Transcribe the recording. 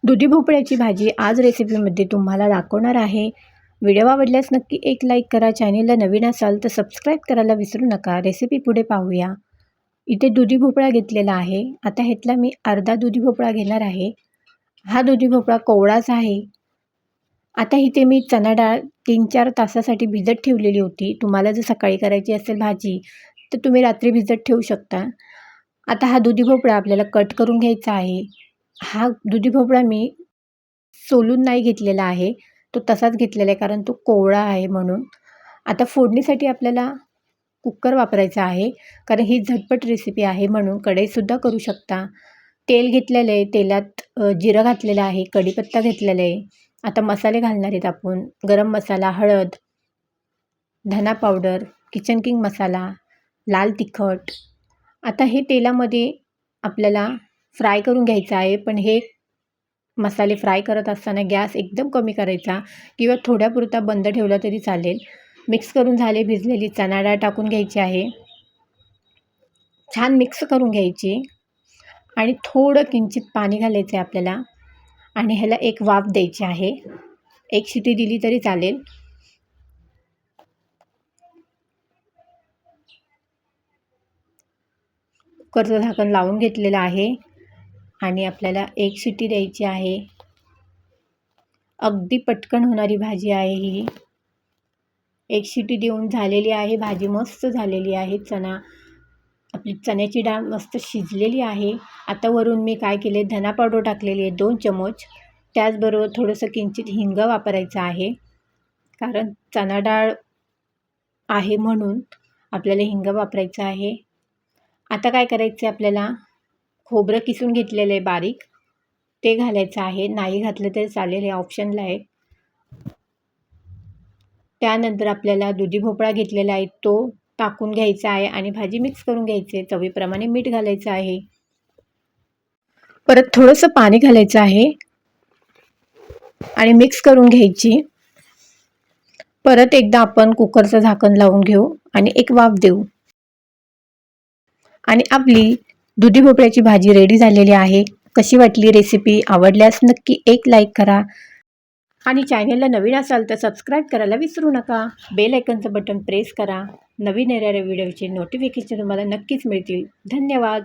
दुधी भोपळ्याची भाजी आज रेसिपीमध्ये तुम्हाला दाखवणार आहे. व्हिडिओ आवडल्यास नक्की एक लाईक करा. चॅनेलला नवीन असाल तर सबस्क्राईब करायला विसरू नका. रेसिपी पुढे पाहूया. इथे दुधी भोपळा घेतलेला आहे. आता ह्यातला मी अर्धा दुधी भोपळा घेणार आहे. हा दुधी भोपळा कोवळाच आहे. आता इथे मी चणा डाळ 3-4 तासासाठी भिजत ठेवलेली होती. तुम्हाला जर सकाळी करायची असेल भाजी तर तुम्ही रात्री भिजत ठेवू शकता. आता हा दुधी भोपळा आपल्याला कट करून घ्यायचा आहे. हा दुधी भोपळा मी सोलून नाही घेतलेला आहे. तो तसाच घेतलेला आहे कारण तो कोवळा आहे म्हणून. आता फोडणीसाठी आपल्याला कुकर वापरायचा आहे. कारण ही झटपट रेसिपी आहे म्हणून कढईसुद्धा करू शकता. तेल घेतलेलं आहे. तेलात जिरं घातलेलं आहे. कढीपत्ता घेतलेला आहे. आता मसाले घालणार आहेत आपण. गरम मसाला, हळद, धना पावडर, किचन किंग मसाला, लाल तिखट. आता हे तेलामध्ये आपल्याला फ्राय करून घ्यायचं आहे. पण हे मसाले फ्राय करत असताना गॅस एकदम कमी करायचा किंवा थोड्यापुरता बंद ठेवला तरी चालेल. मिक्स करून झाले. भिजलेली चणा डाळ टाकून घ्यायची आहे. छान मिक्स करून घ्यायची आणि थोडं किंचित पाणी घालायचं आहे आपल्याला आणि ह्याला एक वाफ द्यायची आहे. एक शिटी दिली तरी चालेल. कुकरचं झाकण लावून घेतलेलं आहे आणि आपल्याला एक शिटी द्यायची आहे. अगदी पटकन होणारी भाजी आहे ही. एक शिटी देऊन झालेली आहे. भाजी मस्त झालेली आहे. आपली चण्याची डाळ मस्त शिजलेली आहे. आता वरून मी काय केले, धना पावडर टाकलेली आहे 2 चमच. त्याचबरोबर थोडंसं किंचित हिंग वापरायचं आहे. कारण चणा डाळ आहे म्हणून आपल्याला हिंग वापरायचं आहे. आता काय करायचं आहे आपल्याला, खोबरं किसून घेतलेलं आहे बारीक, ते घालायचं आहे. नाही घातलं तरी चालेल, हे ऑप्शनला आहे. त्यानंतर आपल्याला दुधी भोपळा घेतलेला आहे तो टाकून घ्यायचा आहे आणि भाजी मिक्स करून घ्यायची आहे. चवीप्रमाणे मीठ घालायचं आहे. परत थोडंसं पाणी घालायचं आहे आणि मिक्स करून घ्यायची. परत एकदा आपण कुकरचं झाकण लावून घेऊ आणि एक वाफ देऊ. आणि आपली दुधी भोपळ्याची भाजी रेडी झालेली आहे. कशी वाटली रेसिपी? आवडल्यास नक्की एक लाईक करा आणि चॅनलला नवीन असाल तर सबस्क्राईब करायला विसरू नका. बेल आयकॉनचं बटन प्रेस करा. नवीन येणाऱ्या व्हिडिओचे नोटिफिकेशन तुम्हाला नक्कीच मिळतील. धन्यवाद.